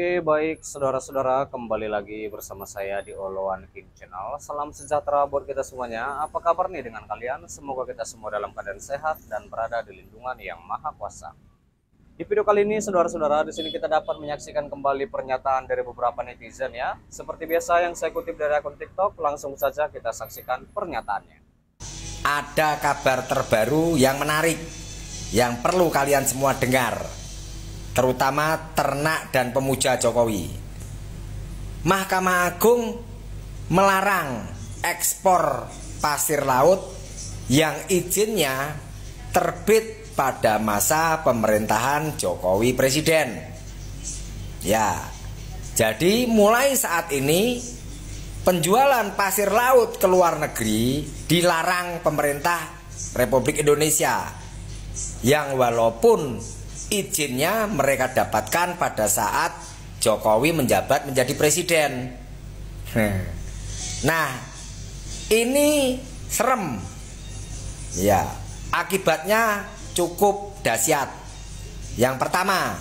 Oke, baik saudara-saudara, kembali lagi bersama saya di Oloan King Channel. Salam sejahtera buat kita semuanya. Apa kabar nih dengan kalian? Semoga kita semua dalam keadaan sehat dan berada di lindungan yang Maha Kuasa. Di video kali ini, saudara-saudara, di sini kita dapat menyaksikan kembali pernyataan dari beberapa netizen ya. Seperti biasa yang saya kutip dari akun TikTok, langsung saja kita saksikan pernyataannya. Ada kabar terbaru yang menarik yang perlu kalian semua dengar, terutama ternak dan pemuja Jokowi. Mahkamah Agung melarang ekspor pasir laut yang izinnya terbit pada masa pemerintahan Jokowi Presiden. Ya, jadi mulai saat ini penjualan pasir laut ke luar negeri dilarang pemerintah Republik Indonesia, yang walaupun izinnya mereka dapatkan pada saat Jokowi menjabat menjadi presiden. Nah, ini serem. Ya, akibatnya cukup dahsyat. Yang pertama,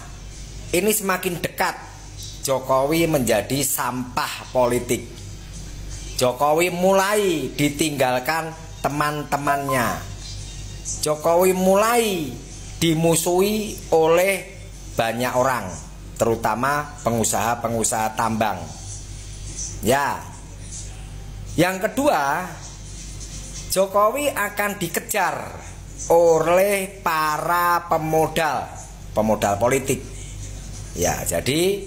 ini semakin dekat Jokowi menjadi sampah politik. Jokowi mulai ditinggalkan teman-temannya. Jokowi mulai dimusuhi oleh banyak orang, terutama pengusaha-pengusaha tambang. Ya. Yang kedua, Jokowi akan dikejar oleh para pemodal politik. Ya, jadi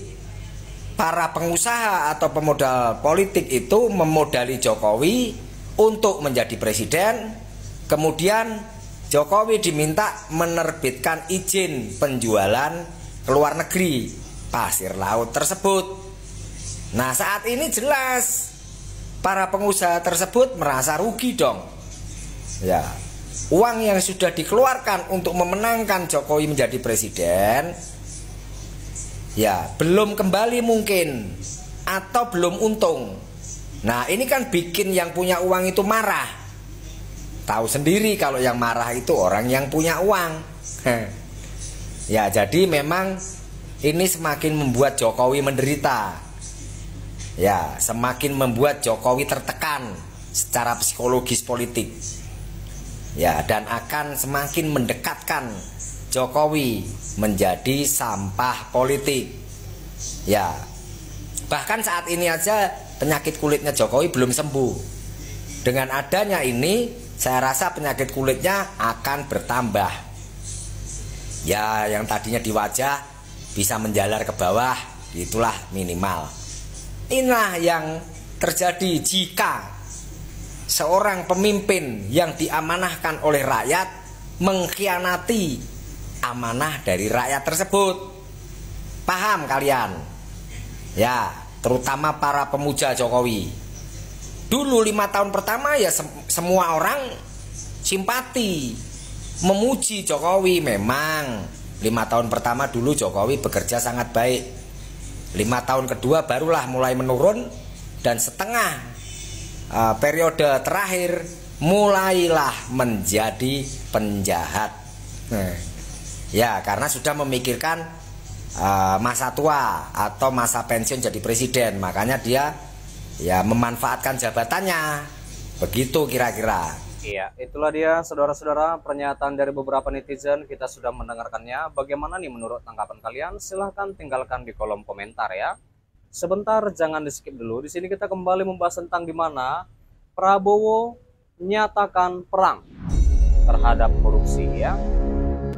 para pengusaha atau pemodal politik itu memodali Jokowi untuk menjadi presiden. Kemudian Jokowi diminta menerbitkan izin penjualan ke luar negeri pasir laut tersebut. Nah, saat ini jelas para pengusaha tersebut merasa rugi dong. Ya, uang yang sudah dikeluarkan untuk memenangkan Jokowi menjadi presiden, ya belum kembali mungkin, atau belum untung. Nah, ini kan bikin yang punya uang itu marah. Tahu sendiri kalau yang marah itu orang yang punya uang. Ya, jadi memang ini semakin membuat Jokowi menderita. Ya, semakin membuat Jokowi tertekan secara psikologis politik. Ya, dan akan semakin mendekatkan Jokowi menjadi sampah politik. Ya, bahkan saat ini aja penyakit kulitnya Jokowi belum sembuh. Dengan adanya ini, saya rasa penyakit kulitnya akan bertambah. Ya, yang tadinya di wajah bisa menjalar ke bawah, itulah minimal. Inilah yang terjadi jika seorang pemimpin yang diamanahkan oleh rakyat mengkhianati amanah dari rakyat tersebut. Paham kalian? Ya, terutama para pemuja Jokowi. Dulu 5 tahun pertama ya semua orang simpati, memuji Jokowi. Memang 5 tahun pertama dulu Jokowi bekerja sangat baik. 5 tahun kedua barulah mulai menurun, dan setengah periode terakhir mulailah menjadi penjahat. Ya, karena sudah memikirkan masa tua atau masa pensiun jadi presiden, makanya dia ya memanfaatkan jabatannya. Begitu kira-kira. Iya, itulah dia saudara-saudara pernyataan dari beberapa netizen. Kita sudah mendengarkannya. Bagaimana nih menurut tanggapan kalian? Silahkan tinggalkan di kolom komentar ya. Sebentar, jangan di skip dulu. Di sini kita kembali membahas tentang di mana Prabowo menyatakan perang terhadap korupsi ya.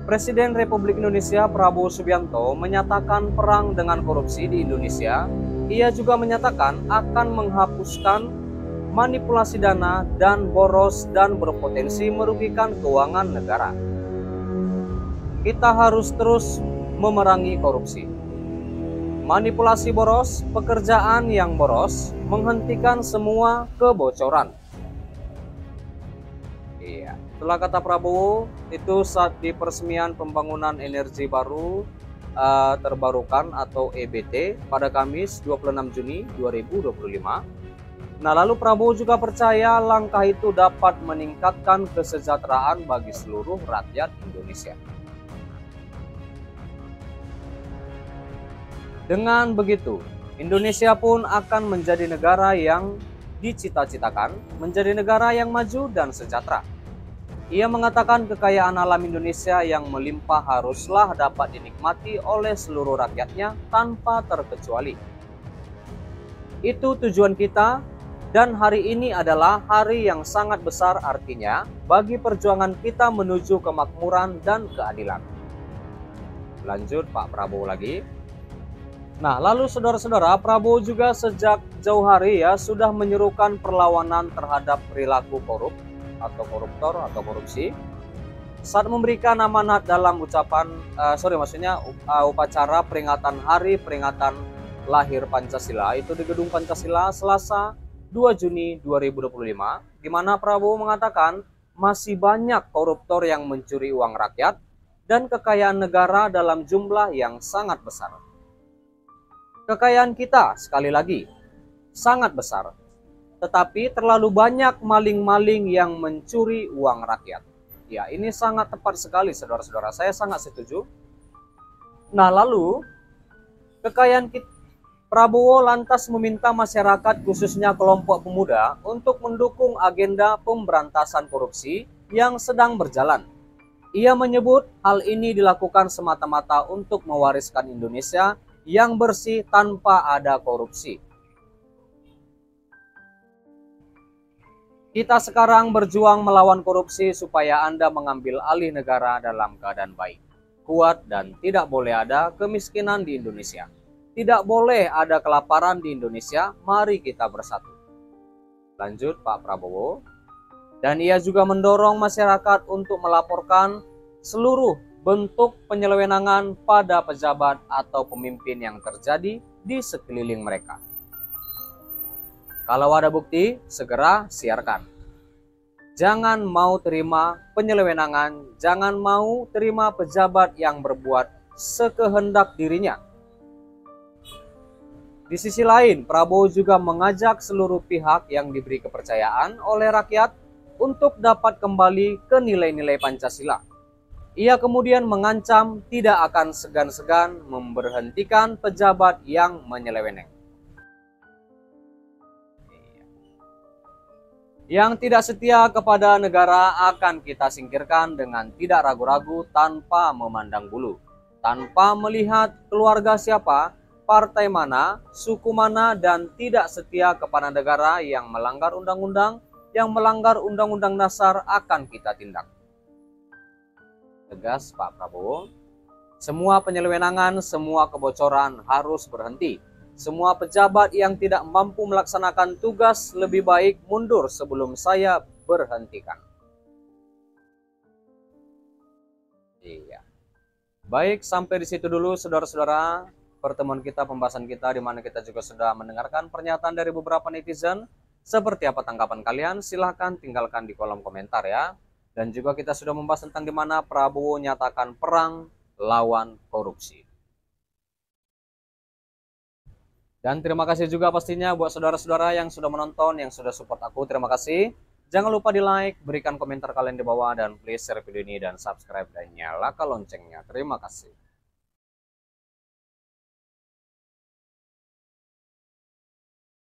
Presiden Republik Indonesia Prabowo Subianto menyatakan perang dengan korupsi di Indonesia. Ia juga menyatakan akan menghapuskan manipulasi dana dan boros dan berpotensi merugikan keuangan negara. Kita harus terus memerangi korupsi. Manipulasi boros, pekerjaan yang boros, menghentikan semua kebocoran. Iya, itulah kata Prabowo itu saat di peresmian pembangunan energi baru terbarukan atau EBT pada Kamis 26 Juni 2025. Nah, lalu Prabowo juga percaya langkah itu dapat meningkatkan kesejahteraan bagi seluruh rakyat Indonesia. Dengan begitu, Indonesia pun akan menjadi negara yang dicita-citakan, menjadi negara yang maju dan sejahtera. Ia mengatakan kekayaan alam Indonesia yang melimpah haruslah dapat dinikmati oleh seluruh rakyatnya tanpa terkecuali. Itu tujuan kita, dan hari ini adalah hari yang sangat besar artinya bagi perjuangan kita menuju kemakmuran dan keadilan. Lanjut Pak Prabowo lagi. Nah, lalu saudara-saudara, Prabowo juga sejak jauh hari ya sudah menyerukan perlawanan terhadap perilaku korup atau koruptor atau korupsi saat memberikan amanat dalam upacara peringatan hari peringatan lahir Pancasila itu di Gedung Pancasila Selasa 2 Juni 2025, di mana Prabowo mengatakan masih banyak koruptor yang mencuri uang rakyat dan kekayaan negara dalam jumlah yang sangat besar. Kekayaan kita sekali lagi sangat besar, tetapi terlalu banyak maling-maling yang mencuri uang rakyat. Ya, ini sangat tepat sekali saudara-saudara, saya sangat setuju. Nah, lalu kekayaan kita, Prabowo lantas meminta masyarakat khususnya kelompok pemuda untuk mendukung agenda pemberantasan korupsi yang sedang berjalan. Ia menyebut hal ini dilakukan semata-mata untuk mewariskan Indonesia yang bersih tanpa ada korupsi. Kita sekarang berjuang melawan korupsi supaya Anda mengambil alih negara dalam keadaan baik, kuat, dan tidak boleh ada kemiskinan di Indonesia. Tidak boleh ada kelaparan di Indonesia, mari kita bersatu. Lanjut Pak Prabowo. Dan ia juga mendorong masyarakat untuk melaporkan seluruh bentuk penyelewengan pada pejabat atau pemimpin yang terjadi di sekeliling mereka. Kalau ada bukti, segera siarkan. Jangan mau terima penyelewengan, jangan mau terima pejabat yang berbuat sekehendak dirinya. Di sisi lain, Prabowo juga mengajak seluruh pihak yang diberi kepercayaan oleh rakyat untuk dapat kembali ke nilai-nilai Pancasila. Ia kemudian mengancam tidak akan segan-segan memberhentikan pejabat yang menyeleweng. Yang tidak setia kepada negara akan kita singkirkan dengan tidak ragu-ragu tanpa memandang bulu, tanpa melihat keluarga siapa, partai mana, suku mana, dan tidak setia kepada negara yang melanggar undang-undang, yang melanggar undang-undang dasar akan kita tindak. Tegas Pak Prabowo, semua penyelewengan, semua kebocoran harus berhenti. Semua pejabat yang tidak mampu melaksanakan tugas lebih baik mundur sebelum saya berhentikan. Iya. Baik, sampai di situ dulu saudara-saudara pertemuan kita, pembahasan kita, di mana kita juga sudah mendengarkan pernyataan dari beberapa netizen. Seperti apa tanggapan kalian? Silahkan tinggalkan di kolom komentar ya. Dan juga kita sudah membahas tentang di mana Prabowo nyatakan perang lawan korupsi. Dan terima kasih juga pastinya buat saudara-saudara yang sudah menonton, yang sudah support aku. Terima kasih. Jangan lupa di like, berikan komentar kalian di bawah, dan please share video ini dan subscribe dan nyalakan loncengnya. Terima kasih.